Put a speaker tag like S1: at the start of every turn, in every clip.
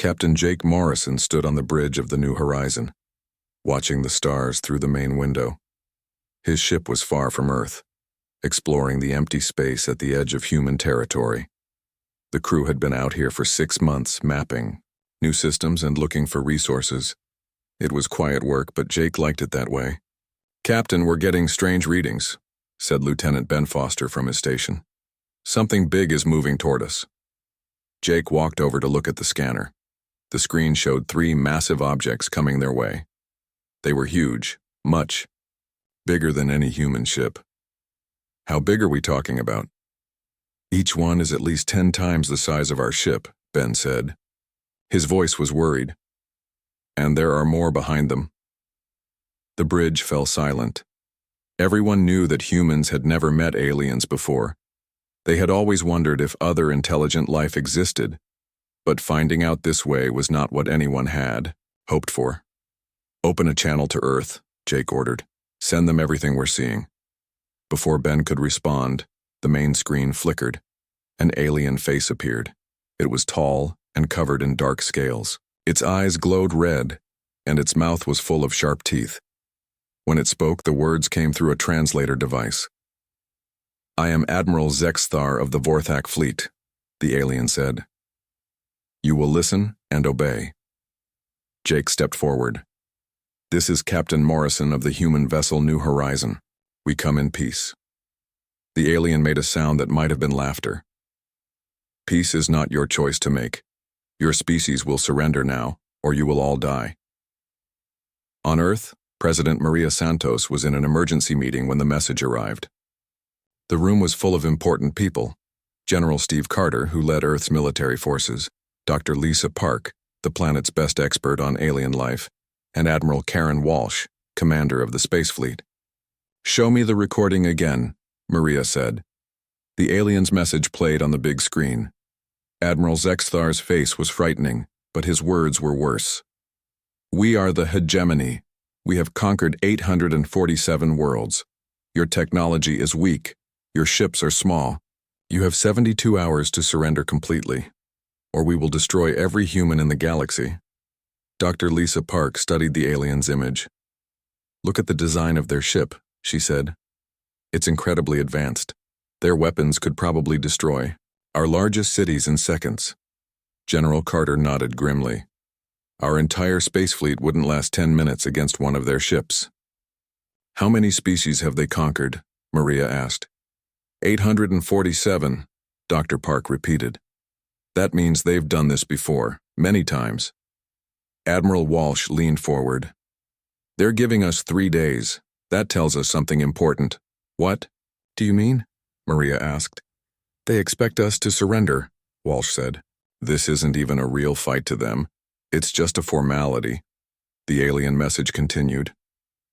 S1: Captain Jake Morrison stood on the bridge of the New Horizon, watching the stars through the main window. His ship was far from Earth, exploring the empty space at the edge of human territory. The crew had been out here for 6 months, mapping new systems and looking for resources. It was quiet work, but Jake liked it that way. "Captain, we're getting strange readings," said Lieutenant Ben Foster from his station. "Something big is moving toward us." Jake walked over to look at the scanner. The screen showed 3 massive objects coming their way. They were huge, much bigger than any human ship. "How big are we talking about?" "Each one is at least 10 times the size of our ship," Ben said. His voice was worried. "And there are more behind them." The bridge fell silent. Everyone knew that humans had never met aliens before. They had always wondered if other intelligent life existed, but finding out this way was not what anyone had hoped for. "Open a channel to Earth," Jake ordered. "Send them everything we're seeing." Before Ben could respond, the main screen flickered. An alien face appeared. It was tall and covered in dark scales. Its eyes glowed red, and its mouth was full of sharp teeth. When it spoke, the words came through a translator device. "I am Admiral Zexthar of the Vorthak Fleet," the alien said. "You will listen and obey." Jake stepped forward. "This is Captain Morrison of the human vessel New Horizon. We come in peace." The alien made a sound that might have been laughter. "Peace is not your choice to make. Your species will surrender now, or you will all die." On Earth, President Maria Santos was in an emergency meeting when the message arrived. The room was full of important people: General Steve Carter, who led Earth's military forces, Dr. Lisa Park, the planet's best expert on alien life, and Admiral Karen Walsh, commander of the Space Fleet. "Show me the recording again," Maria said. The alien's message played on the big screen. Admiral Zexthar's face was frightening, but his words were worse. "We are the hegemony. We have conquered 847 worlds. Your technology is weak. Your ships are small. You have 72 hours to surrender completely, or we will destroy every human in the galaxy." Dr. Lisa Park studied the alien's image. "Look at the design of their ship," she said. "It's incredibly advanced. Their weapons could probably destroy our largest cities in seconds." General Carter nodded grimly. "Our entire space fleet wouldn't last 10 minutes against one of their ships." "How many species have they conquered?" Maria asked. 847, Dr. Park repeated. "That means they've done this before, many times." Admiral Walsh leaned forward. "They're giving us 3 days. That tells us something important." "What do you mean?" Maria asked. "They expect us to surrender," Walsh said. "This isn't even a real fight to them. It's just a formality." The alien message continued.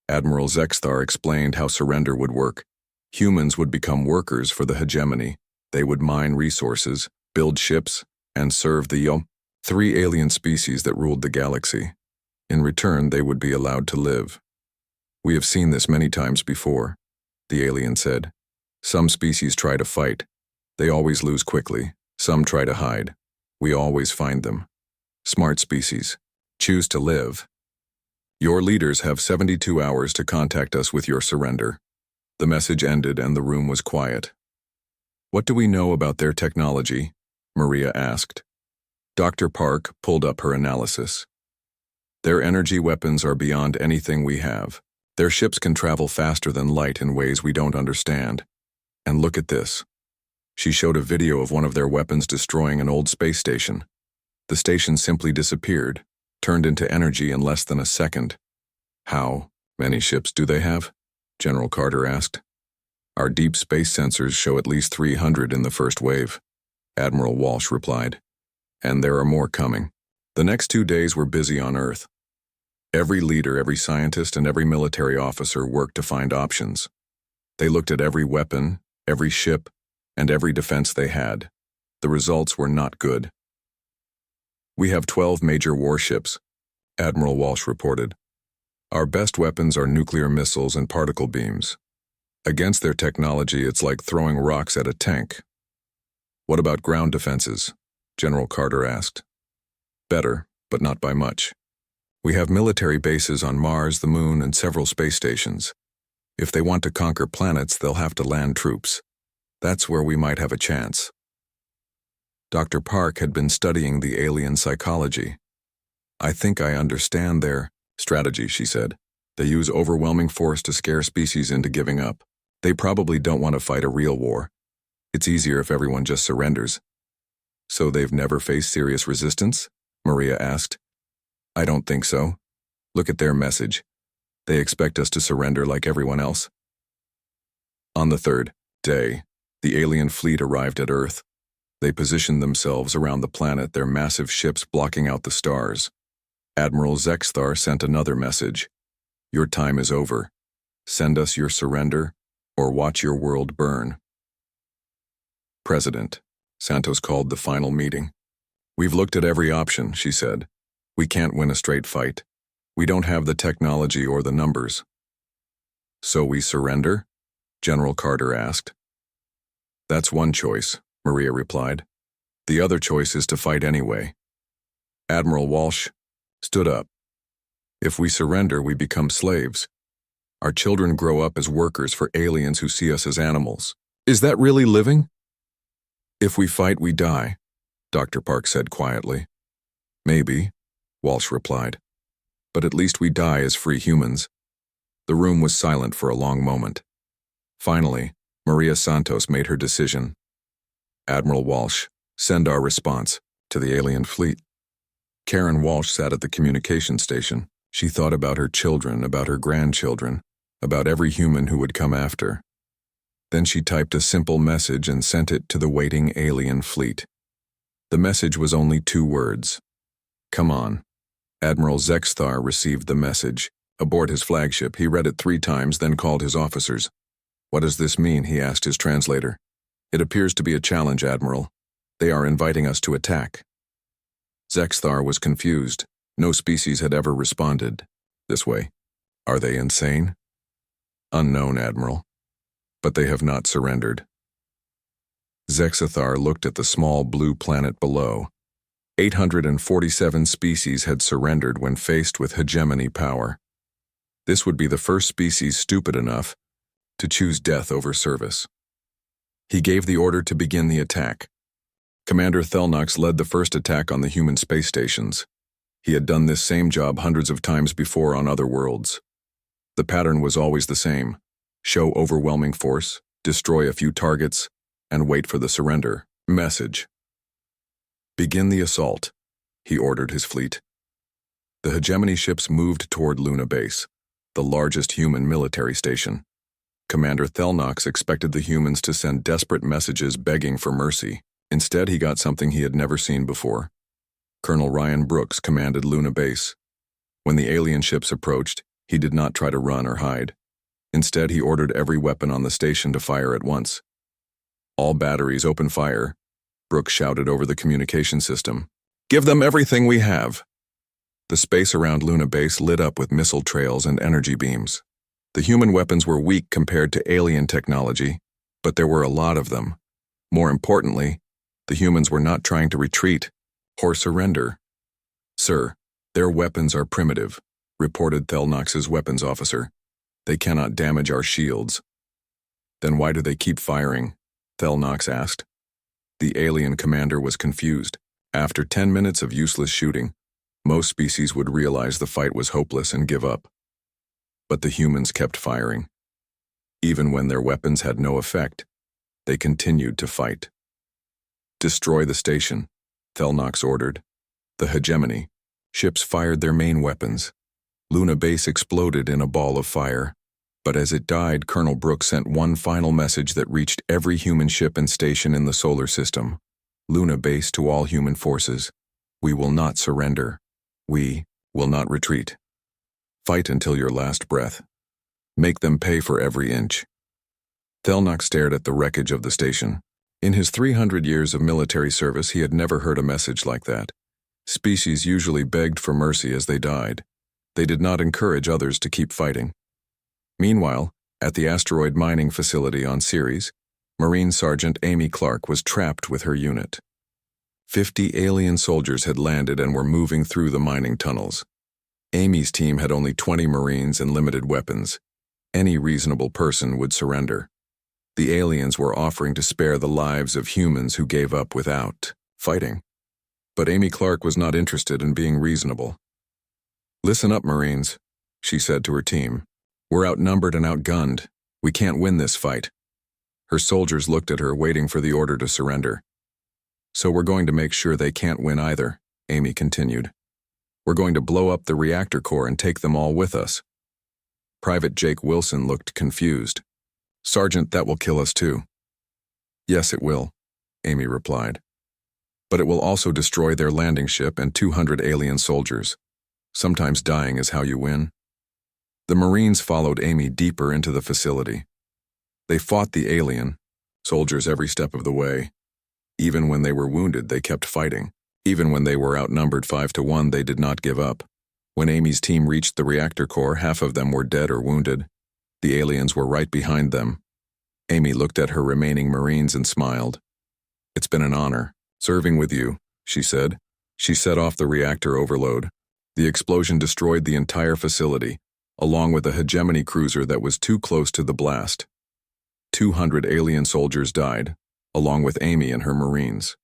S1: Admiral Zexthar explained how surrender would work. Humans would become workers for the hegemony. They would mine resources, build ships, and serve the 3 alien species that ruled the galaxy. In return, they would be allowed to live. "We have seen this many times before," the alien said. "Some species try to fight. They always lose quickly. Some try to hide. We always find them. Smart species choose to live. Your leaders have 72 hours to contact us with your surrender." The message ended and the room was quiet. "What do we know about their technology?" Maria asked. Dr. Park pulled up her analysis. "Their energy weapons are beyond anything we have. Their ships can travel faster than light in ways we don't understand. And look at this." She showed a video of one of their weapons destroying an old space station. The station simply disappeared, turned into energy in less than a second. "How many ships do they have?" General Carter asked. "Our deep space sensors show at least 300 in the first wave," Admiral Walsh replied. "And there are more coming." The next 2 days were busy on Earth. Every leader, every scientist, and every military officer worked to find options. They looked at every weapon, every ship, and every defense they had. The results were not good. "We have 12 major warships," Admiral Walsh reported. "Our best weapons are nuclear missiles and particle beams. Against their technology, it's like throwing rocks at a tank." "What about ground defenses?" General Carter asked. Better, but not by much. We have military bases on Mars, the Moon, and several space stations. If they want to conquer planets, they'll have to land troops. That's where we might have a chance. Dr. Park had been studying the alien psychology. I think I understand their strategy, she said. They use overwhelming force to scare species into giving up. They probably don't want to fight a real war. It's easier if everyone just surrenders. So they've never faced serious resistance? Maria asked. I don't think so. Look at their message. They expect us to surrender like everyone else. On the third day, the alien fleet arrived at Earth. They positioned themselves around the planet, their massive ships blocking out the stars. Admiral Zexthar sent another message. Your time is over. Send us your surrender, or watch your world burn. President, Santos called the final meeting. We've looked at every option, she said. We can't win a straight fight. We don't have the technology or the numbers. So we surrender? General Carter asked. That's one choice, Maria replied. The other choice is to fight anyway. Admiral Walsh stood up. If we surrender, we become slaves. Our children grow up as workers for aliens who see us as animals. Is that really living? If we fight, we die, Dr. Park said quietly. Maybe, Walsh replied. But at least we die as free humans. The room was silent for a long moment. Finally, Maria Santos made her decision. Admiral Walsh, send our response to the alien fleet. Karen Walsh sat at the communication station. She thought about her children, about her grandchildren, about every human who would come after. Then she typed a simple message and sent it to the waiting alien fleet. The message was only 2 words. Come on. Admiral Zexthar received the message. Aboard his flagship, he read it 3 times, then called his officers. What does this mean? He asked his translator. It appears to be a challenge, Admiral. They are inviting us to attack. Zexthar was confused. No species had ever responded this way. Are they insane? Unknown, Admiral. But they have not surrendered. Zexthar looked at the small blue planet below. 847 species had surrendered when faced with hegemony power. This would be the first species stupid enough to choose death over service. He gave the order to begin the attack. Commander Thelnox led the first attack on the human space stations. He had done this same job hundreds of times before on other worlds. The pattern was always the same. Show overwhelming force, destroy a few targets, and wait for the surrender message. Begin the assault, he ordered his fleet. The hegemony ships moved toward Luna Base, the largest human military station. Commander Thelnox expected the humans to send desperate messages begging for mercy. Instead, he got something he had never seen before. Colonel Ryan Brooks commanded Luna Base. When the alien ships approached, he did not try to run or hide. Instead, he ordered every weapon on the station to fire at once. All batteries open fire, Brooks shouted over the communication system. Give them everything we have. The space around Luna Base lit up with missile trails and energy beams. The human weapons were weak compared to alien technology, but there were a lot of them. More importantly, the humans were not trying to retreat or surrender. Sir, their weapons are primitive, reported Thelnox's weapons officer. They cannot damage our shields. Then why do they keep firing? Thelnox asked. The alien commander was confused. After 10 minutes of useless shooting, most species would realize the fight was hopeless and give up. But the humans kept firing. Even when their weapons had no effect, they continued to fight. Destroy the station, Thelnox ordered. The hegemony ships fired their main weapons. Luna Base exploded in a ball of fire. But as it died, Colonel Brooks sent one final message that reached every human ship and station in the solar system. Luna Base to all human forces. We will not surrender. We will not retreat. Fight until your last breath. Make them pay for every inch. Thelnox stared at the wreckage of the station. In his 300 years of military service, he had never heard a message like that. Species usually begged for mercy as they died. They did not encourage others to keep fighting. Meanwhile, at the asteroid mining facility on Ceres, Marine Sergeant Amy Clark was trapped with her unit. 50 alien soldiers had landed and were moving through the mining tunnels. Amy's team had only 20 Marines and limited weapons. Any reasonable person would surrender. The aliens were offering to spare the lives of humans who gave up without fighting. But Amy Clark was not interested in being reasonable. "Listen up, Marines," she said to her team. "We're outnumbered and outgunned. We can't win this fight." Her soldiers looked at her, waiting for the order to surrender. "So we're going to make sure they can't win either," Amy continued. "We're going to blow up the reactor core and take them all with us." Private Jake Wilson looked confused. "Sergeant, that will kill us too." "Yes, it will," Amy replied. "But it will also destroy their landing ship and 200 alien soldiers. Sometimes dying is how you win." The Marines followed Amy deeper into the facility. They fought the alien soldiers every step of the way. Even when they were wounded, they kept fighting. Even when they were outnumbered 5-1, they did not give up. When Amy's team reached the reactor core, half of them were dead or wounded. The aliens were right behind them. Amy looked at her remaining Marines and smiled. "It's been an honor serving with you," she said. She set off the reactor overload. The explosion destroyed the entire facility, along with a hegemony cruiser that was too close to the blast. 200 alien soldiers died, along with Amy and her Marines.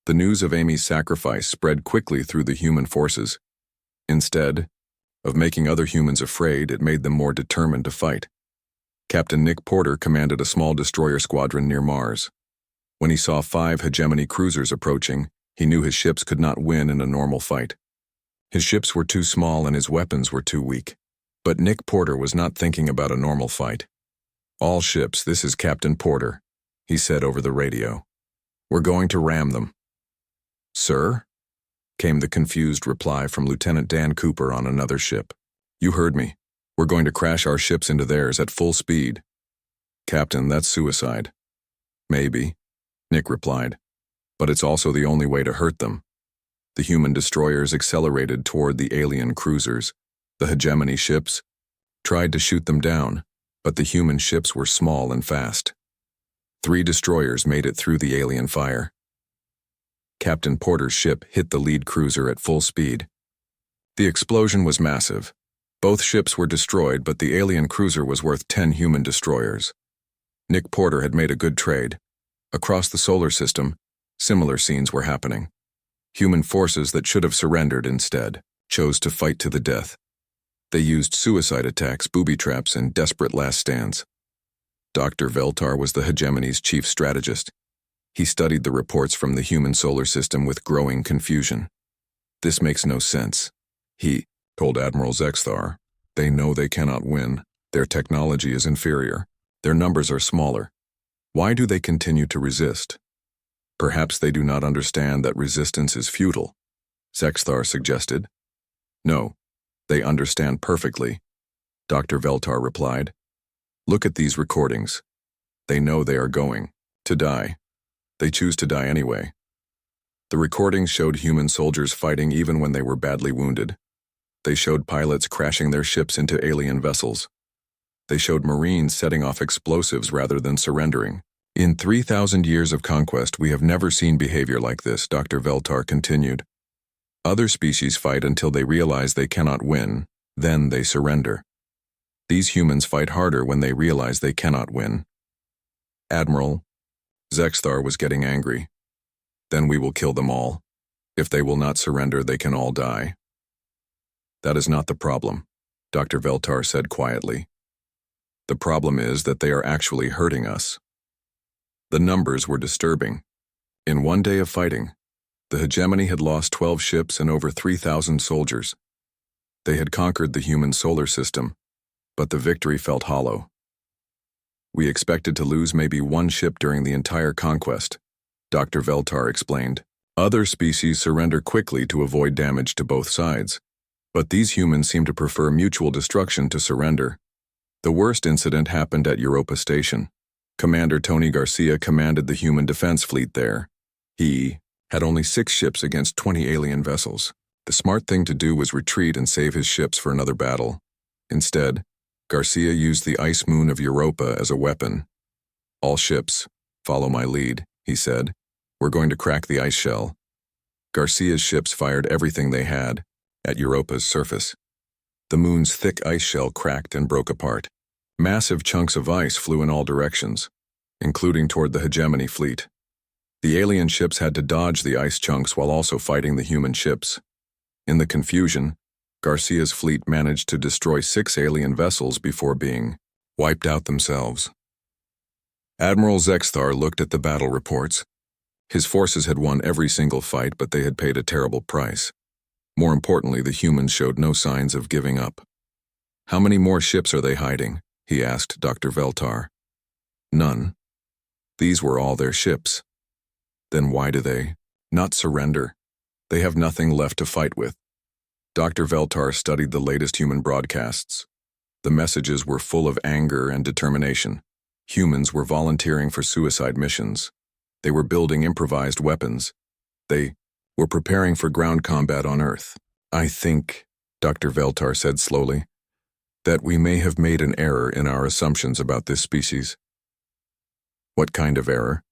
S1: The news of Amy's sacrifice spread quickly through the human forces. Instead of making other humans afraid, it made them more determined to fight. Captain Nick Porter commanded a small destroyer squadron near Mars. When he saw 5 hegemony cruisers approaching, he knew his ships could not win in a normal fight. His ships were too small and his weapons were too weak. But Nick Porter was not thinking about a normal fight. "All ships, this is Captain Porter," he said over the radio. "We're going to ram them." "Sir?" came the confused reply from Lieutenant Dan Cooper on another ship. "You heard me. We're going to crash our ships into theirs at full speed." "Captain, that's suicide." "Maybe," Nick replied, "but it's also the only way to hurt them." The human destroyers accelerated toward the alien cruisers. The hegemony ships tried to shoot them down, but the human ships were small and fast. 3 destroyers made it through the alien fire. Captain Porter's ship hit the lead cruiser at full speed. The explosion was massive. Both ships were destroyed, but the alien cruiser was worth 10 human destroyers. Nick Porter had made a good trade. Across the solar system, similar scenes were happening. Human forces that should have surrendered instead chose to fight to the death. They used suicide attacks, booby traps, and desperate last stands. Dr. Veltar was the hegemony's chief strategist. He studied the reports from the human solar system with growing confusion. "This makes no sense," he told Admiral Zexthar. "They know they cannot win. Their technology is inferior. Their numbers are smaller. Why do they continue to resist?" "Perhaps they do not understand that resistance is futile," Zexthar suggested. "No, they understand perfectly," Dr. Veltar replied. "Look at these recordings. They know they are going to die. They choose to die anyway." The recordings showed human soldiers fighting even when they were badly wounded. They showed pilots crashing their ships into alien vessels. They showed Marines setting off explosives rather than surrendering. "In 3,000 years of conquest, we have never seen behavior like this," Dr. Veltar continued. "Other species fight until they realize they cannot win, then they surrender. These humans fight harder when they realize they cannot win." "Admiral," Zexthar was getting angry. "Then we will kill them all. If they will not surrender, they can all die." "That is not the problem," Dr. Veltar said quietly. "The problem is that they are actually hurting us." The numbers were disturbing. In one day of fighting, the hegemony had lost 12 ships and over 3,000 soldiers. They had conquered the human solar system, but the victory felt hollow. "We expected to lose maybe 1 ship during the entire conquest," Dr. Veltar explained. "Other species surrender quickly to avoid damage to both sides. But these humans seem to prefer mutual destruction to surrender." The worst incident happened at Europa Station. Commander Tony Garcia commanded the human defense fleet there. He had only 6 ships against 20 alien vessels. The smart thing to do was retreat and save his ships for another battle. Instead, Garcia used the ice moon of Europa as a weapon. "All ships, follow my lead," he said. We're going to crack the ice shell. Garcia's ships fired everything they had at Europa's surface. The moon's thick ice shell cracked and broke apart. Massive chunks of ice flew in all directions, including toward the hegemony fleet. The alien ships had to dodge the ice chunks while also fighting the human ships. In the confusion, Garcia's fleet managed to destroy 6 alien vessels before being wiped out themselves. Admiral Zexthar looked at the battle reports. His forces had won every single fight, but they had paid a terrible price. More importantly, the humans showed no signs of giving up. "How many more ships are they hiding?" he asked Dr. Veltar. "None. These were all their ships." "Then why do they not surrender? They have nothing left to fight with." Dr. Veltar studied the latest human broadcasts. The messages were full of anger and determination. Humans were volunteering for suicide missions. They were building improvised weapons. They were preparing for ground combat on Earth. "I think," Dr. Veltar said slowly, "that we may have made an error in our assumptions about this species." "What kind of error?"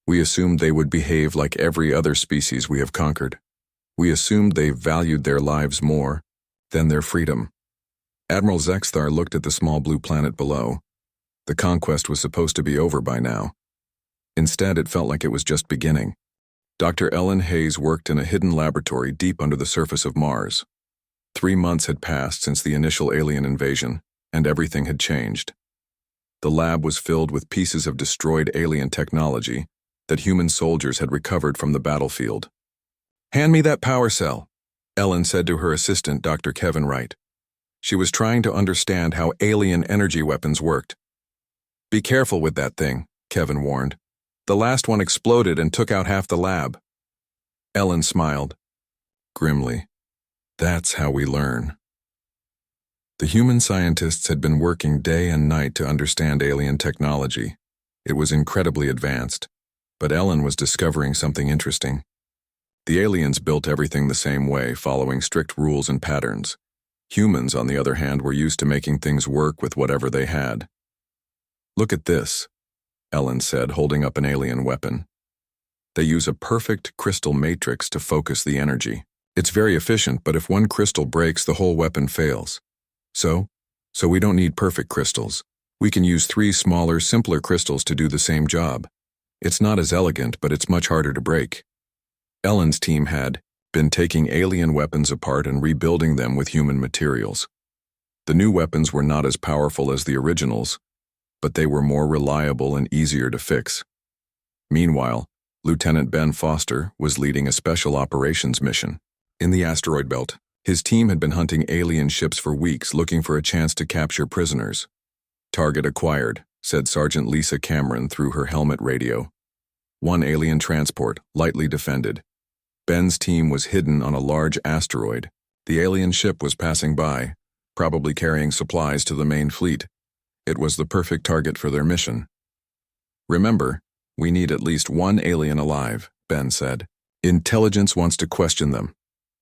S1: "We assumed they would behave like every other species we have conquered. We assumed they valued their lives more than their freedom." Admiral Zexthar looked at the small blue planet below. The conquest was supposed to be over by now. Instead, it felt like it was just beginning. Dr. Ellen Hayes worked in a hidden laboratory deep under the surface of Mars. 3 months had passed since the initial alien invasion, and everything had changed. The lab was filled with pieces of destroyed alien technology that human soldiers had recovered from the battlefield. "Hand me that power cell," Ellen said to her assistant, Dr. Kevin Wright. She was trying to understand how alien energy weapons worked. "Be careful with that thing," Kevin warned. "The last one exploded and took out half the lab." Ellen smiled grimly. "That's how we learn." The human scientists had been working day and night to understand alien technology. It was incredibly advanced, but Ellen was discovering something interesting. The aliens built everything the same way, following strict rules and patterns. Humans, on the other hand, were used to making things work with whatever they had. "Look at this," Ellen said, holding up an alien weapon. "They use a perfect crystal matrix to focus the energy. It's very efficient, but if one crystal breaks, the whole weapon fails. So we don't need perfect crystals. We can use 3 smaller, simpler crystals to do the same job. It's not as elegant, but it's much harder to break." Ellen's team had been taking alien weapons apart and rebuilding them with human materials. The new weapons were not as powerful as the originals, but they were more reliable and easier to fix. Meanwhile, Lieutenant Ben Foster was leading a special operations mission. In the asteroid belt, his team had been hunting alien ships for weeks, looking for a chance to capture prisoners. "Target acquired," said Sergeant Lisa Cameron through her helmet radio. "One alien transport, lightly defended. Ben's team was hidden on a large asteroid. The alien ship was passing by, probably carrying supplies to the main fleet. It was the perfect target for their mission." "Remember, we need at least 1 alien alive," Ben said. "Intelligence wants to question them."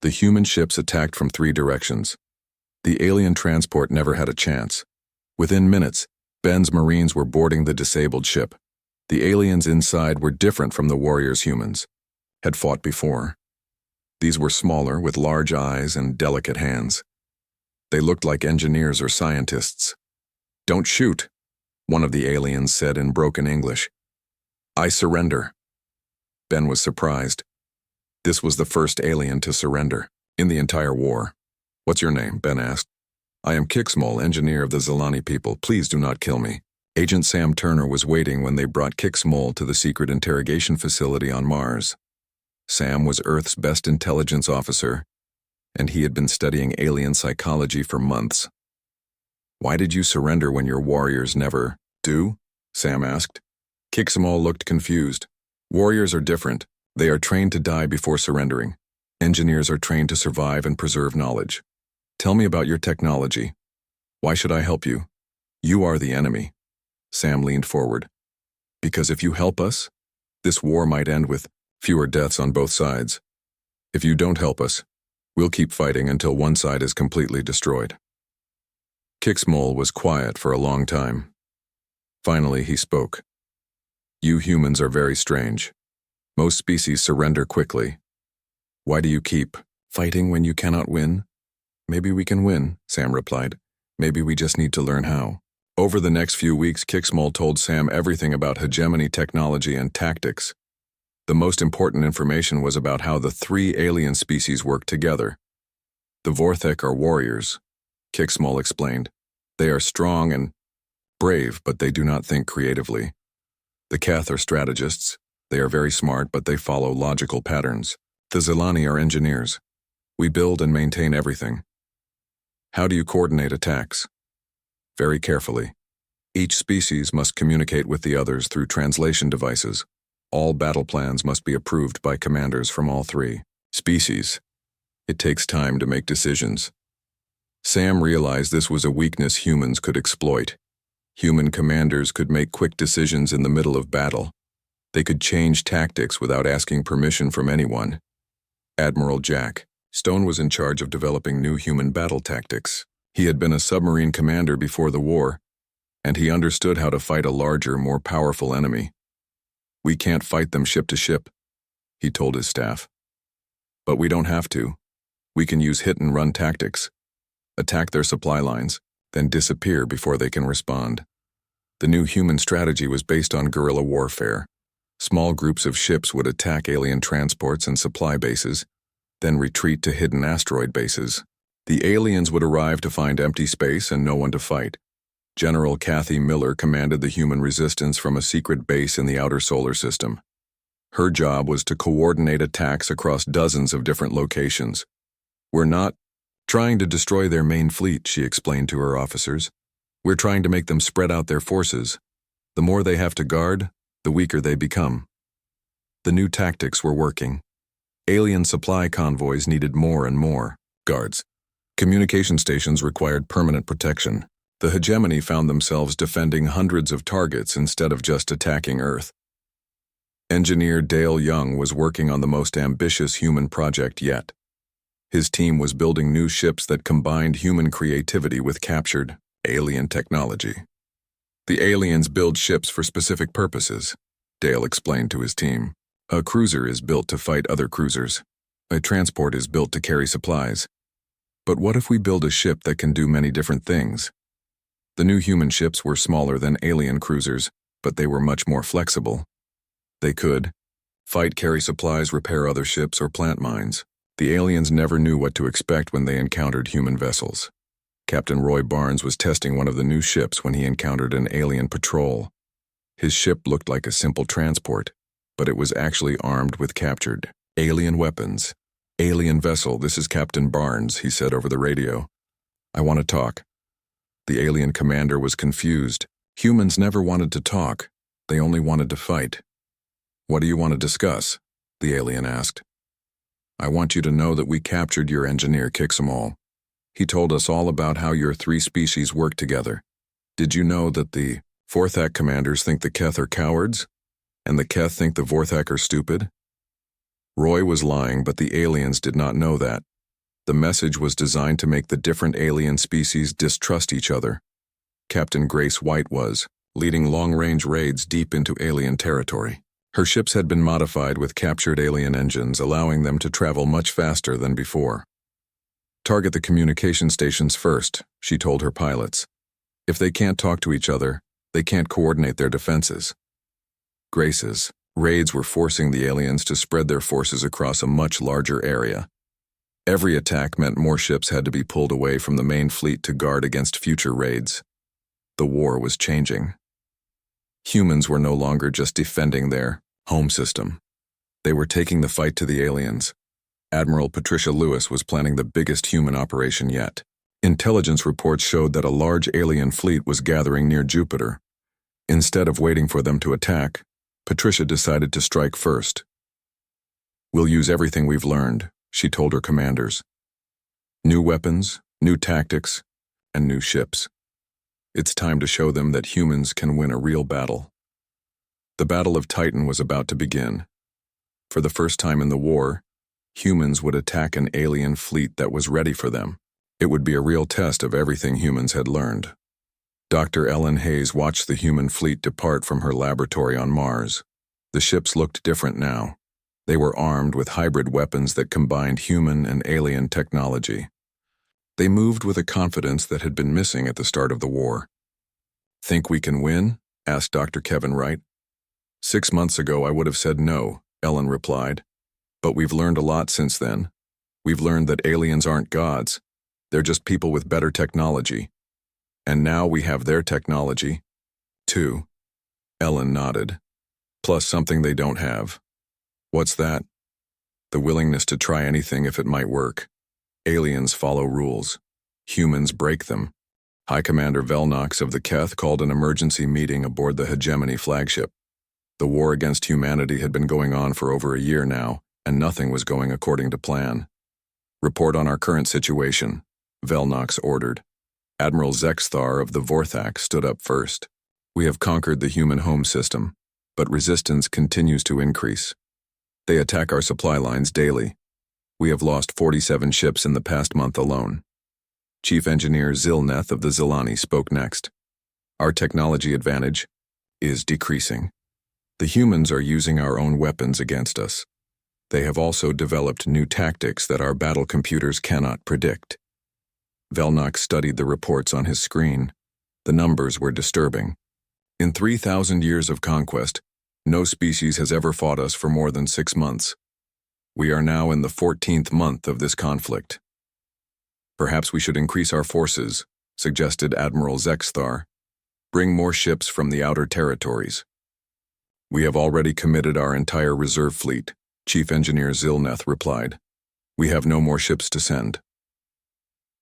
S1: The human ships attacked from 3 directions. The alien transport never had a chance. Within minutes, Ben's Marines were boarding the disabled ship. The aliens inside were different from the warriors humans had fought before. These were smaller, with large eyes and delicate hands. They looked like engineers or scientists. "Don't shoot," one of the aliens said in broken English. "I surrender." Ben was surprised. This was the first alien to surrender in the entire war. "What's your name?" Ben asked. "I am Kixmol, engineer of the Zelani people. Please do not kill me." Agent Sam Turner was waiting when they brought Kixmol to the secret interrogation facility on Mars. Sam was Earth's best intelligence officer, and he had been studying alien psychology for months. "Why did you surrender when your warriors never do?" Sam asked. Kixmol looked confused. "Warriors are different. They are trained to die before surrendering. Engineers are trained to survive and preserve knowledge. Tell me about your technology. Why should I help you? You are the enemy." Sam leaned forward. "Because if you help us, this war might end with fewer deaths on both sides. If you don't help us, we'll keep fighting until one side is completely destroyed." Kixmol was quiet for a long time. Finally, he spoke. "You humans are very strange. Most species surrender quickly. Why do you keep fighting when you cannot win? Maybe we can win, Sam replied. Maybe we just need to learn how. Over the next few weeks, Kixmol told Sam everything about hegemony technology and tactics. The most important information was about how the three alien species work together. The Vorthek are warriors, Kixmol explained. They are strong and brave, but they do not think creatively. The Keth are strategists. They are very smart, but they follow logical patterns. The Zilani are engineers. We build and maintain everything. How do you coordinate attacks? Very carefully. Each species must communicate with the others through translation devices. All battle plans must be approved by commanders from all three species. It takes time to make decisions. Sam realized this was a weakness humans could exploit. Human commanders could make quick decisions in the middle of battle. They could change tactics without asking permission from anyone. Admiral Jack Stone was in charge of developing new human battle tactics. He had been a submarine commander before the war, and he understood how to fight a larger, more powerful enemy. We can't fight them ship to ship, he told his staff. But we don't have to. We can use hit-and-run tactics. Attack their supply lines, then disappear before they can respond. The new human strategy was based on guerrilla warfare. Small groups of ships would attack alien transports and supply bases, then retreat to hidden asteroid bases. The aliens would arrive to find empty space and no one to fight. General Kathy Miller commanded the human resistance from a secret base in the outer solar system. Her job was to coordinate attacks across dozens of different locations. We're not trying to destroy their main fleet, she explained to her officers. We're trying to make them spread out their forces. The more they have to guard, the weaker they become. The new tactics were working. Alien supply convoys needed more and more guards. Communication stations required permanent protection. The hegemony found themselves defending hundreds of targets instead of just attacking Earth. Engineer Dale Young was working on the most ambitious human project yet. His team was building new ships that combined human creativity with captured alien technology. The aliens build ships for specific purposes, Dale explained to his team. A cruiser is built to fight other cruisers. A transport is built to carry supplies. But what if we build a ship that can do many different things? The new human ships were smaller than alien cruisers, but they were much more flexible. They could fight, carry supplies, repair other ships, or plant mines. The aliens never knew what to expect when they encountered human vessels. Captain Roy Barnes was testing one of the new ships when he encountered an alien patrol. His ship looked like a simple transport, but it was actually armed with captured alien weapons. Alien vessel, this is Captain Barnes, he said over the radio. I want to talk. The alien commander was confused. Humans never wanted to talk. They only wanted to fight. What do you want to discuss? The alien asked. I want you to know that we captured your engineer, Kixmol. He told us all about how your three species work together. Did you know that the Vorthak commanders think the Keth are cowards? And the Keth think the Vorthak are stupid? Roy was lying, but the aliens did not know that. The message was designed to make the different alien species distrust each other. Captain Grace White was leading long-range raids deep into alien territory. Her ships had been modified with captured alien engines, allowing them to travel much faster than before. Target the communication stations first, she told her pilots. If they can't talk to each other, they can't coordinate their defenses. Grace's raids were forcing the aliens to spread their forces across a much larger area. Every attack meant more ships had to be pulled away from the main fleet to guard against future raids. The war was changing. Humans were no longer just defending their home system. They were taking the fight to the aliens. Admiral Patricia Lewis was planning the biggest human operation yet. Intelligence reports showed that a large alien fleet was gathering near Jupiter. Instead of waiting for them to attack, Patricia decided to strike first. We'll use everything we've learned, she told her commanders. New weapons, new tactics, and new ships. It's time to show them that humans can win a real battle. The Battle of Titan was about to begin. For the first time in the war, humans would attack an alien fleet that was ready for them. It would be a real test of everything humans had learned. Dr. Ellen Hayes watched the human fleet depart from her laboratory on Mars. The ships looked different now. They were armed with hybrid weapons that combined human and alien technology. They moved with a confidence that had been missing at the start of the war. "Think we can win?" asked Dr. Kevin Wright. "6 months ago I would have said no," Ellen replied. "But we've learned a lot since then. We've learned that aliens aren't gods. They're just people with better technology. And now we have their technology, too." Ellen nodded. "Plus something they don't have." "What's that?" "The willingness to try anything if it might work. Aliens follow rules. Humans break them." High Commander Velnox of the Keth called an emergency meeting aboard the Hegemony flagship. The war against humanity had been going on for over a year now, and nothing was going according to plan. "Report on our current situation," Velnox ordered. Admiral Zexthar of the Vorthak stood up first. "We have conquered the human home system, but resistance continues to increase. They attack our supply lines daily. We have lost 47 ships in the past month alone." Chief Engineer Zilneth of the Zilani spoke next. "Our technology advantage is decreasing. The humans are using our own weapons against us. They have also developed new tactics that our battle computers cannot predict." Velnox studied the reports on his screen. The numbers were disturbing. "In 3,000 years of conquest, no species has ever fought us for more than 6 months. We are now in the 14th month of this conflict. Perhaps we should increase our forces," suggested Admiral Zexthar. "Bring more ships from the outer territories." "We have already committed our entire reserve fleet," Chief Engineer Zilneth replied. "We have no more ships to send."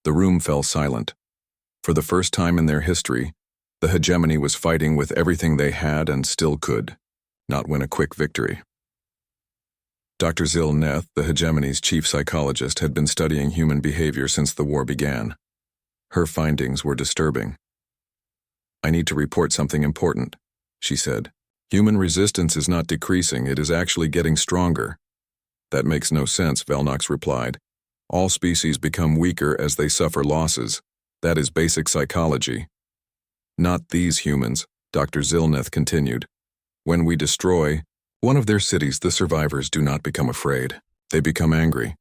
S1: The room fell silent. For the first time in their history, the Hegemony was fighting with everything they had and still could not win a quick victory. Dr. Zilneth, the Hegemony's chief psychologist, had been studying human behavior since the war began. Her findings were disturbing. "I need to report something important," she said. "Human resistance is not decreasing, it is actually getting stronger." "That makes no sense," Velnox replied. "All species become weaker as they suffer losses. That is basic psychology." "Not these humans," Dr. Zilneth continued. "When we destroy one of their cities, the survivors do not become afraid. They become angry.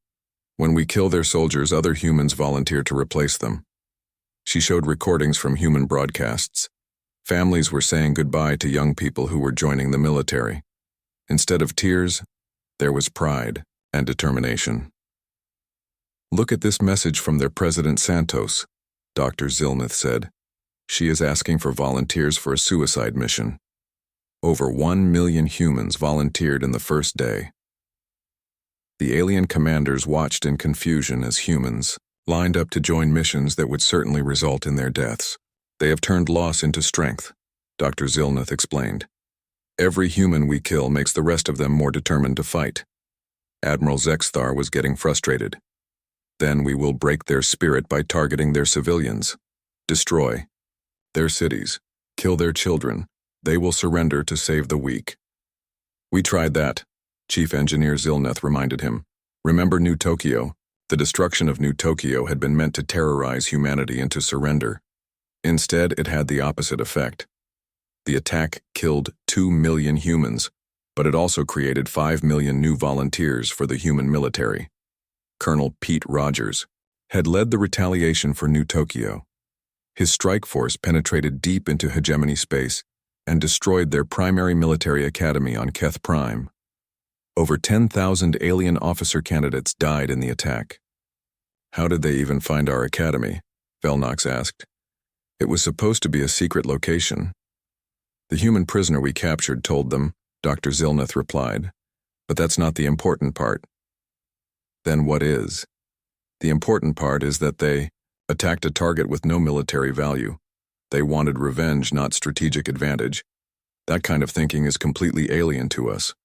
S1: When we kill their soldiers, other humans volunteer to replace them." She showed recordings from human broadcasts. Families were saying goodbye to young people who were joining the military. Instead of tears, there was pride and determination. "Look at this message from their President Santos," Dr. Zilneth said. "She is asking for volunteers for a suicide mission." Over 1 million humans volunteered in the first day. The alien commanders watched in confusion as humans lined up to join missions that would certainly result in their deaths. "They have turned loss into strength," Dr. Zilneth explained. "Every human we kill makes the rest of them more determined to fight." Admiral Zexthar was getting frustrated. "Then we will break their spirit by targeting their civilians. Destroy their cities. Kill their children. They will surrender to save the weak." "We tried that," Chief Engineer Zilneth reminded him. "Remember New Tokyo? The destruction of New Tokyo had been meant to terrorize humanity into surrender. Instead, it had the opposite effect. The attack killed 2 million humans, but it also created 5 million new volunteers for the human military." Colonel Pete Rogers had led the retaliation for New Tokyo. His strike force penetrated deep into Hegemony space and destroyed their primary military academy on Keth Prime. Over 10,000 alien officer candidates died in the attack. "How did they even find our academy?" Velnox asked. "It was supposed to be a secret location." "The human prisoner we captured told them," Dr. Zilneth replied. "But that's not the important part." "Then what is?" "The important part is that they attacked a target with no military value. They wanted revenge, not strategic advantage. That kind of thinking is completely alien to us."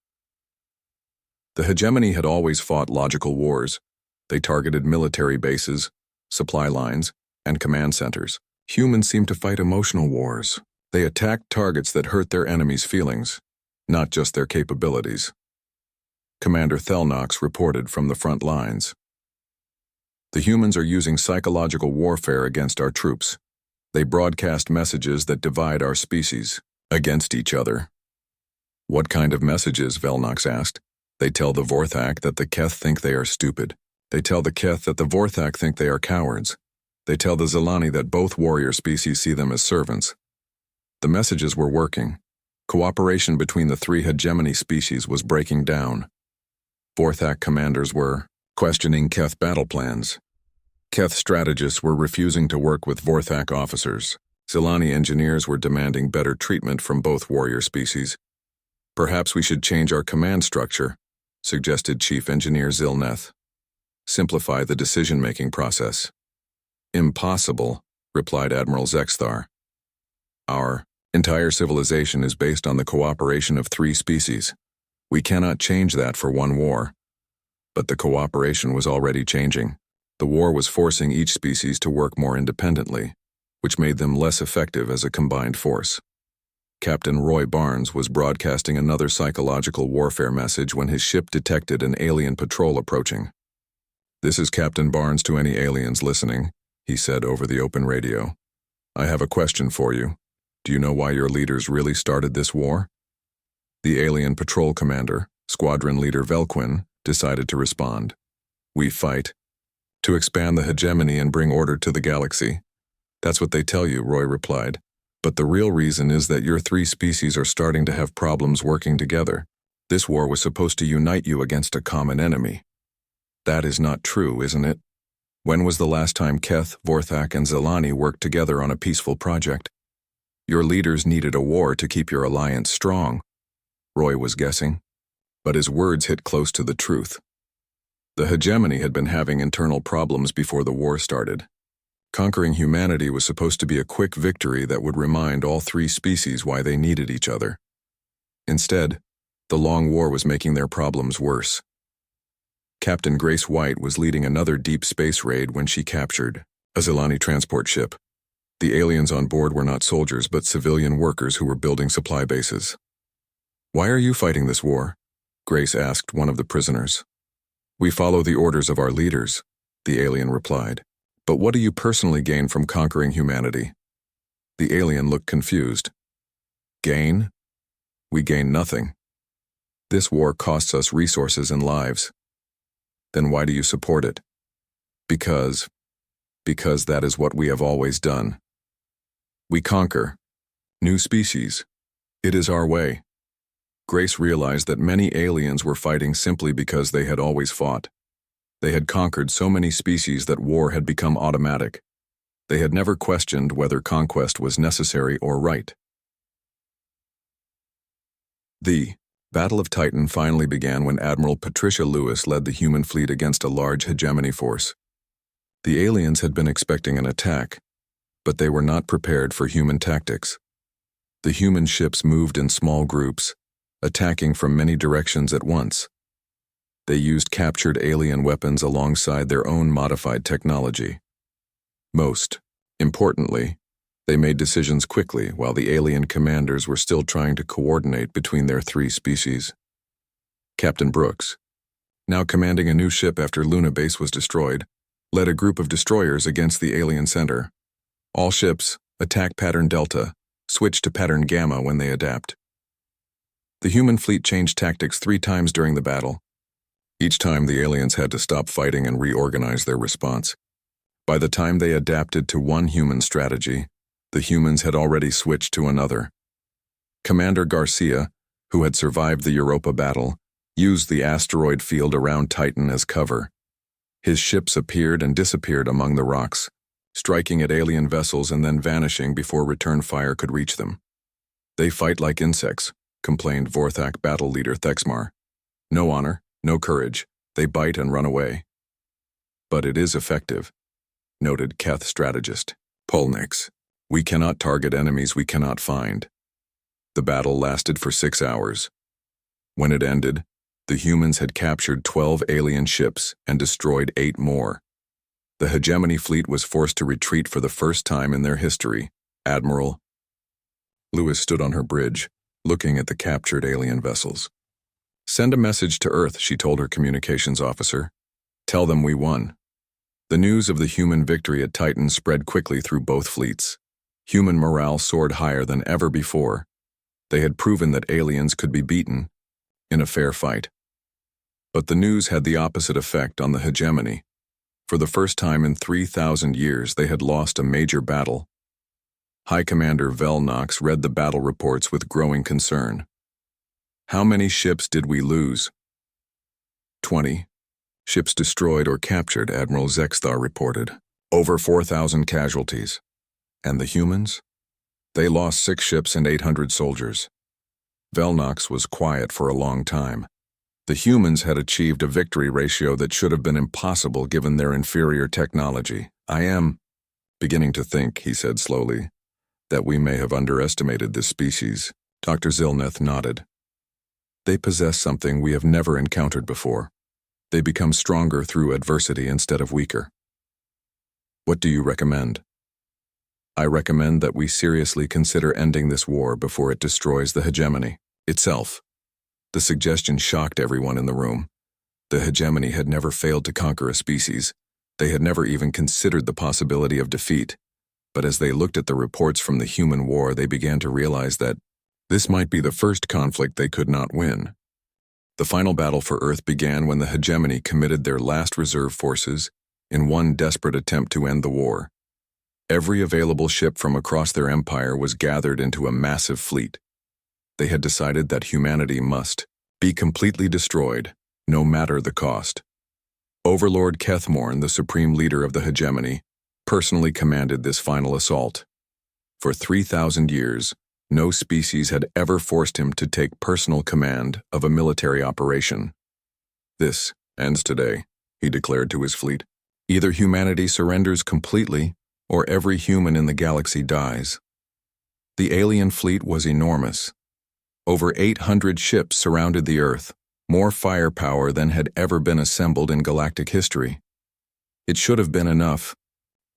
S1: The Hegemony had always fought logical wars. They targeted military bases, supply lines, and command centers. Humans seem to fight emotional wars. They attack targets that hurt their enemies' feelings, not just their capabilities. Commander Thelnox reported from the front lines. "The humans are using psychological warfare against our troops. They broadcast messages that divide our species against each other." "What kind of messages?" Velnox asked. They tell the Vorthak that the Keth think they are stupid. They tell the Keth that the Vorthak think they are cowards. They tell the Zelani that both warrior species see them as servants. The messages were working. Cooperation between the three hegemony species was breaking down. Vorthak commanders were questioning Keth battle plans. Keth strategists were refusing to work with Vorthak officers. Zelani engineers were demanding better treatment from both warrior species. Perhaps we should change our command structure, suggested Chief Engineer Zilneth. Simplify the decision-making process. Impossible, replied Admiral Zexthar. Our entire civilization is based on the cooperation of three species. We cannot change that for one war. But the cooperation was already changing. The war was forcing each species to work more independently, which made them less effective as a combined force. Captain Roy Barnes was broadcasting another psychological warfare message when his ship detected an alien patrol approaching. "This is Captain Barnes to any aliens listening," he said over the open radio. "I have a question for you. Do you know why your leaders really started this war?" The alien patrol commander, Squadron Leader Velquin, decided to respond. "We fight to expand the hegemony and bring order to the galaxy." "That's what they tell you," Roy replied. "But the real reason is that your three species are starting to have problems working together. This war was supposed to unite you against a common enemy." "That is not true, isn't it? When was the last time Keth, Vorthak, and Zelani worked together on a peaceful project? Your leaders needed a war to keep your alliance strong," Roy was guessing. But his words hit close to the truth. The hegemony had been having internal problems before the war started. Conquering humanity was supposed to be a quick victory that would remind all three species why they needed each other. Instead, the long war was making their problems worse. Captain Grace White was leading another deep space raid when she captured a Zelani transport ship. The aliens on board were not soldiers but civilian workers who were building supply bases. "Why are you fighting this war?" Grace asked one of the prisoners. "We follow the orders of our leaders," the alien replied. "But what do you personally gain from conquering humanity?" The alien looked confused. "Gain? We gain nothing. This war costs us resources and lives." "Then why do you support it?" Because that is what we have always done. We conquer new species. It is our way." Grace realized that many aliens were fighting simply because they had always fought. They had conquered so many species that war had become automatic. They had never questioned whether conquest was necessary or right. The Battle of Titan finally began when Admiral Patricia Lewis led the human fleet against a large hegemony force. The aliens had been expecting an attack, but they were not prepared for human tactics. The human ships moved in small groups, attacking from many directions at once. They used captured alien weapons alongside their own modified technology. Most importantly, they made decisions quickly while the alien commanders were still trying to coordinate between their three species. Captain Brooks, now commanding a new ship after Luna Base was destroyed, led a group of destroyers against the alien center. All ships, attack pattern Delta, switch to pattern Gamma when they adapt. The human fleet changed tactics 3 times during the battle. Each time the aliens had to stop fighting and reorganize their response. By the time they adapted to one human strategy, the humans had already switched to another. Commander Garcia, who had survived the Europa battle, used the asteroid field around Titan as cover. His ships appeared and disappeared among the rocks, striking at alien vessels and then vanishing before return fire could reach them. "They fight like insects," complained Vorthak battle leader Thexmar. "No honor, no courage. They bite and run away." "But it is effective," noted Keth strategist Polnix. "We cannot target enemies we cannot find." The battle lasted for 6 hours. When it ended, the humans had captured 12 alien ships and destroyed 8 more. The hegemony fleet was forced to retreat for the first time in their history. Admiral Lewis stood on her bridge, looking at the captured alien vessels. "Send a message to Earth," she told her communications officer. "Tell them we won." The news of the human victory at Titan spread quickly through both fleets. Human morale soared higher than ever before. They had proven that aliens could be beaten in a fair fight. But the news had the opposite effect on the hegemony. For the first time in 3,000 years, they had lost a major battle. High Commander Velnox read the battle reports with growing concern. "How many ships did we lose?" 20. "Ships destroyed or captured," Admiral Zexthar reported. "Over 4,000 casualties." "And the humans?" "They lost 6 ships and 800 soldiers." Velnox was quiet for a long time. The humans had achieved a victory ratio that should have been impossible given their inferior technology. "I am beginning to think," he said slowly, "that we may have underestimated this species." Dr. Zilneth nodded. "They possess something we have never encountered before. They become stronger through adversity instead of weaker." "What do you recommend?" "I recommend that we seriously consider ending this war before it destroys the hegemony itself." The suggestion shocked everyone in the room. The hegemony had never failed to conquer a species. They had never even considered the possibility of defeat. But as they looked at the reports from the human war, they began to realize that this might be the first conflict they could not win. The final battle for Earth began when the hegemony committed their last reserve forces in one desperate attempt to end the war. Every available ship from across their empire was gathered into a massive fleet. They had decided that humanity must be completely destroyed, no matter the cost. Overlord Kethmorn, the supreme leader of the hegemony, personally commanded this final assault. For 3,000 years, no species had ever forced him to take personal command of a military operation. "This ends today," he declared to his fleet. "Either humanity surrenders completely, or every human in the galaxy dies." The alien fleet was enormous. Over 800 ships surrounded the Earth, more firepower than had ever been assembled in galactic history. It should have been enough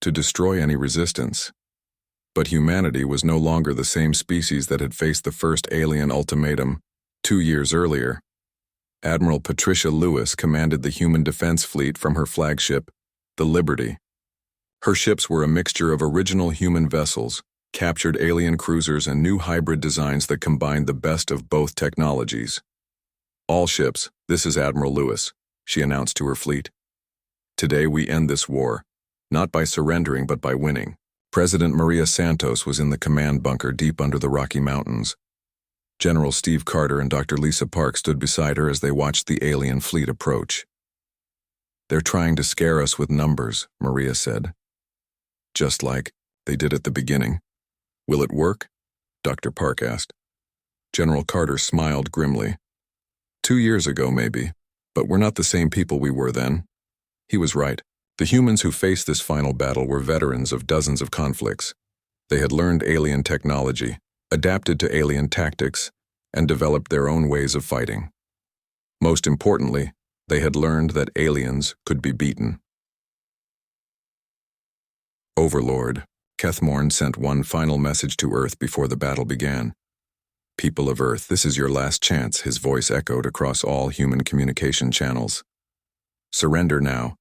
S1: to destroy any resistance. But humanity was no longer the same species that had faced the first alien ultimatum 2 years earlier. Admiral Patricia Lewis commanded the human defense fleet from her flagship, the Liberty. Her ships were a mixture of original human vessels, captured alien cruisers, and new hybrid designs that combined the best of both technologies. "All ships, this is Admiral Lewis," she announced to her fleet. "Today we end this war, not by surrendering but by winning." President Maria Santos was in the command bunker deep under the Rocky Mountains. General Steve Carter and Dr. Lisa Park stood beside her as they watched the alien fleet approach. "They're trying to scare us with numbers," Maria said. "Just like they did at the beginning." "Will it work?" Dr. Park asked. General Carter smiled grimly. 2 years ago, maybe, but we're not the same people we were then." He was right. The humans who faced this final battle were veterans of dozens of conflicts. They had learned alien technology, adapted to alien tactics, and developed their own ways of fighting. Most importantly, they had learned that aliens could be beaten. Overlord Kethmorn sent one final message to Earth before the battle began. "People of Earth, this is your last chance," his voice echoed across all human communication channels. "Surrender now,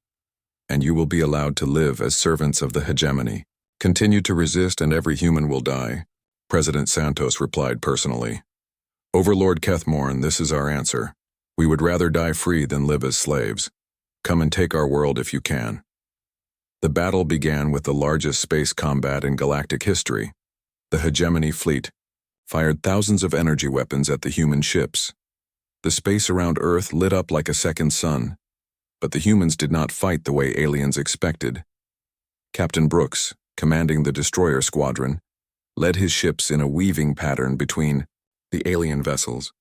S1: and you will be allowed to live as servants of the hegemony. Continue to resist and every human will die." President Santos replied personally. "Overlord Kethmorn, this is our answer. We would rather die free than live as slaves. Come and take our world if you can." The battle began with the largest space combat in galactic history. The hegemony fleet fired thousands of energy weapons at the human ships. The space around Earth lit up like a second sun, but the humans did not fight the way aliens expected. Captain Brooks, commanding the destroyer squadron, led his ships in a weaving pattern between the alien vessels.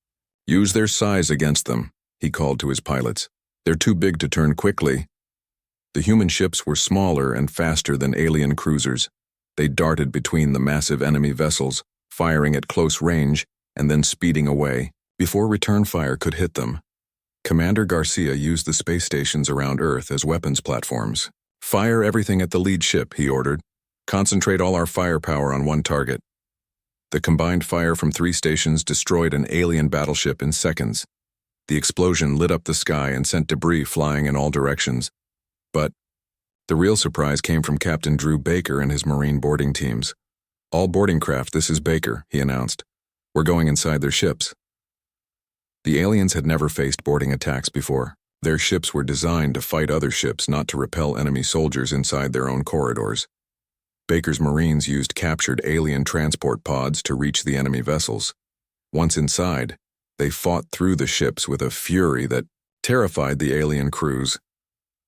S1: "Use their size against them," he called to his pilots. "They're too big to turn quickly." The human ships were smaller and faster than alien cruisers. They darted between the massive enemy vessels, firing at close range and then speeding away before return fire could hit them. Commander Garcia used the space stations around Earth as weapons platforms. "Fire everything at the lead ship," he ordered. "Concentrate all our firepower on one target." The combined fire from 3 stations destroyed an alien battleship in seconds. The explosion lit up the sky and sent debris flying in all directions. But the real surprise came from Captain Drew Baker and his Marine boarding teams. "All boarding craft, this is Baker," he announced. "We're going inside their ships." The aliens had never faced boarding attacks before. Their ships were designed to fight other ships, not to repel enemy soldiers inside their own corridors. Baker's Marines used captured alien transport pods to reach the enemy vessels. Once inside, they fought through the ships with a fury that terrified the alien crews.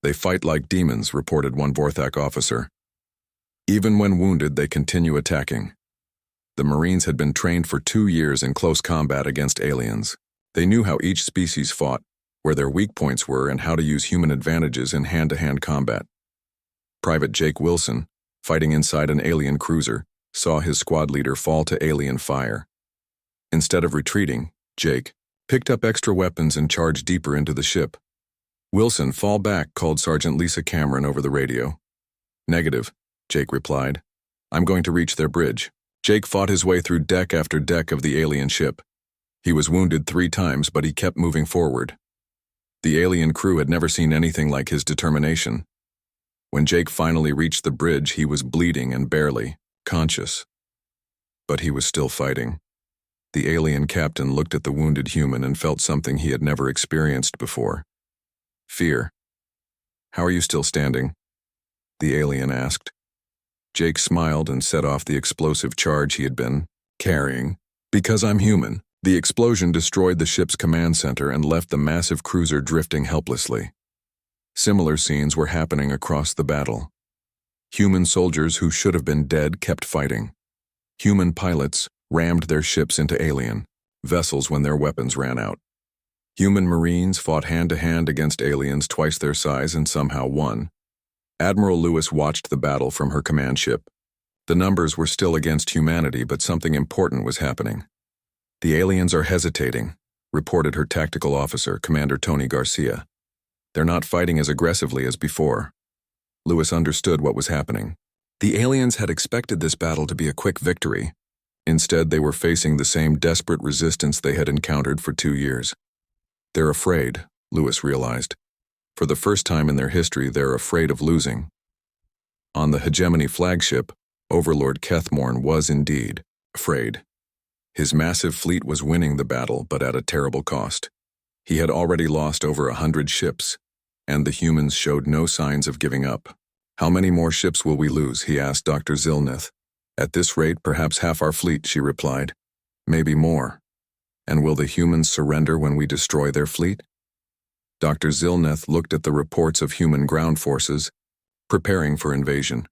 S1: "They fight like demons," reported one Vorthak officer. "Even when wounded, they continue attacking." The Marines had been trained for 2 years in close combat against aliens. They knew how each species fought, where their weak points were, and how to use human advantages in hand-to-hand combat. Private Jake Wilson, fighting inside an alien cruiser, saw his squad leader fall to alien fire. Instead of retreating, Jake picked up extra weapons and charged deeper into the ship. "Wilson, fall back," called Sergeant Lisa Cameron over the radio. "Negative," Jake replied. "I'm going to reach their bridge." Jake fought his way through deck after deck of the alien ship. He was wounded 3 times, but he kept moving forward. The alien crew had never seen anything like his determination. When Jake finally reached the bridge, he was bleeding and barely conscious. But he was still fighting. The alien captain looked at the wounded human and felt something he had never experienced before. Fear. "How are you still standing?" the alien asked. Jake smiled and set off the explosive charge he had been carrying. "Because I'm human." The explosion destroyed the ship's command center and left the massive cruiser drifting helplessly. Similar scenes were happening across the battle. Human soldiers who should have been dead kept fighting. Human pilots rammed their ships into alien vessels when their weapons ran out. Human Marines fought hand-to-hand against aliens twice their size and somehow won. Admiral Lewis watched the battle from her command ship. The numbers were still against humanity, but something important was happening. "The aliens are hesitating," reported her tactical officer, Commander Tony Garcia. "They're not fighting as aggressively as before." Lewis understood what was happening. The aliens had expected this battle to be a quick victory. Instead, they were facing the same desperate resistance they had encountered for 2 years. "They're afraid," Lewis realized. For the first time in their history, they're afraid of losing. On the Hegemony flagship, Overlord Kethmorn was indeed afraid. His massive fleet was winning the battle, but at a terrible cost. He had already lost over 100 ships, and the humans showed no signs of giving up. "How many more ships will we lose?" he asked Dr. Zilneth. "At this rate, perhaps half our fleet," she replied. "Maybe more. And will the humans surrender when we destroy their fleet?" Dr. Zilneth looked at the reports of human ground forces, preparing for invasion.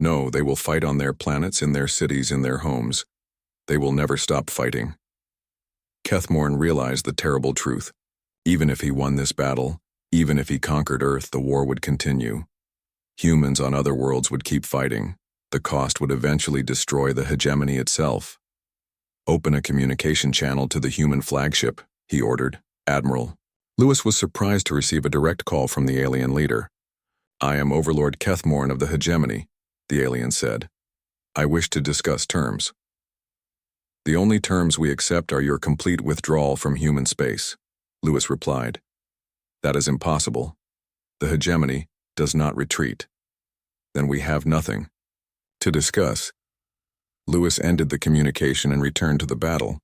S1: "No, they will fight on their planets, in their cities, in their homes. They will never stop fighting." Kethmorn realized the terrible truth. Even if he won this battle, even if he conquered Earth, the war would continue. Humans on other worlds would keep fighting. The cost would eventually destroy the hegemony itself. "Open a communication channel to the human flagship," he ordered. "Admiral." Lewis was surprised to receive a direct call from the alien leader. "I am Overlord Kethmorn of the Hegemony," the alien said. "I wish to discuss terms." "The only terms we accept are your complete withdrawal from human space," Lewis replied. "That is impossible. The Hegemony does not retreat. Then we have nothing to discuss." Lewis ended the communication and returned to the battle,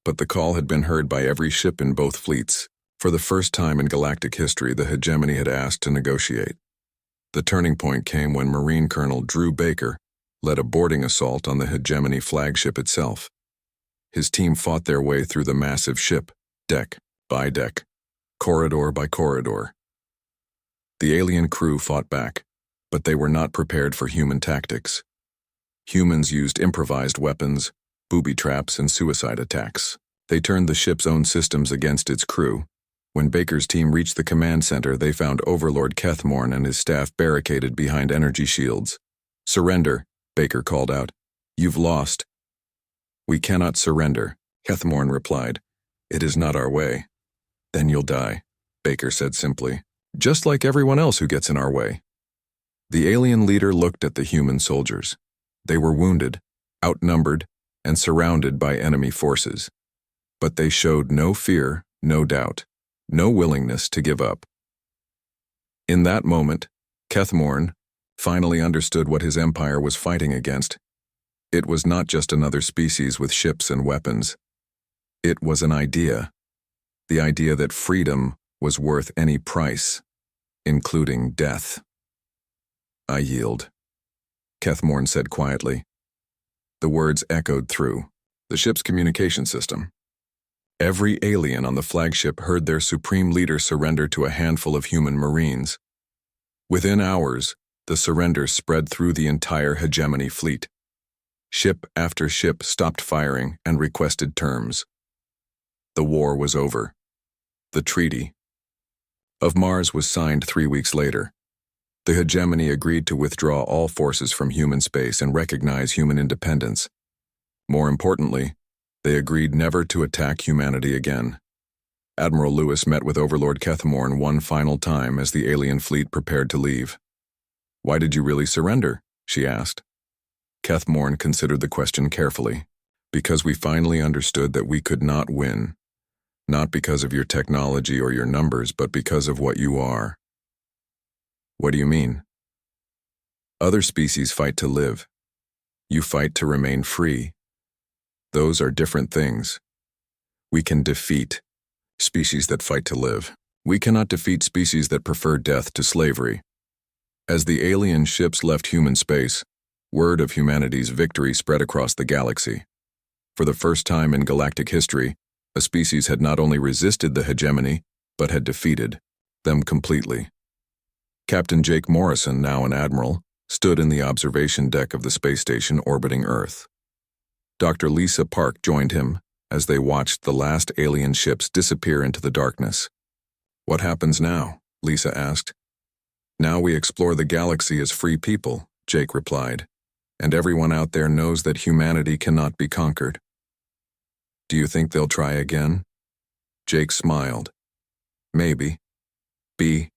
S1: but the call had been heard by every ship in both fleets. For the first time in galactic history, the Hegemony had asked to negotiate. The turning point came when Marine Colonel Drew Baker led a boarding assault on the Hegemony flagship itself. His team fought their way through the massive ship, deck by deck, corridor by corridor. The alien crew fought back, but they were not prepared for human tactics. Humans used improvised weapons, booby traps, and suicide attacks. They turned the ship's own systems against its crew. When Baker's team reached the command center, they found Overlord Kethmorn and his staff barricaded behind energy shields. "Surrender," Baker called out. "You've lost." "We cannot surrender," Kethmorn replied. "It is not our way." "Then you'll die," Baker said simply. "Just like everyone else who gets in our way." The alien leader looked at the human soldiers. They were wounded, outnumbered, and surrounded by enemy forces. But they showed no fear, no doubt, no willingness to give up. In that moment, Kethmorn finally understood what his empire was fighting against. It was not just another species with ships and weapons. It was an idea. The idea that freedom was worth any price, including death. I yield, Kethmorn said quietly. The words echoed through the ship's communication system. Every alien on the flagship heard their supreme leader surrender to a handful of human marines. Within hours, the surrender spread through the entire hegemony fleet. Ship after ship stopped firing and requested terms. The war was over. The Treaty of Mars was signed 3 weeks later. The hegemony agreed to withdraw all forces from human space and recognize human independence. More importantly, they agreed never to attack humanity again. Admiral Lewis met with Overlord Kethmorn one final time as the alien fleet prepared to leave. "Why did you really surrender?" she asked. Kethmorn considered the question carefully. "Because we finally understood that we could not win. Not because of your technology or your numbers, but because of what you are." "What do you mean?" "Other species fight to live. You fight to remain free. Those are different things. We can defeat species that fight to live. We cannot defeat species that prefer death to slavery." As the alien ships left human space, word of humanity's victory spread across the galaxy. For the first time in galactic history, a species had not only resisted the hegemony, but had defeated them completely. Captain Jake Morrison, now an admiral, stood in the observation deck of the space station orbiting Earth. Dr. Lisa Park joined him as they watched the last alien ships disappear into the darkness. "What happens now?" Lisa asked. "Now we explore the galaxy as free people," Jake replied, "and everyone out there knows that humanity cannot be conquered." "Do you think they'll try again?" Jake smiled. "Maybe. B.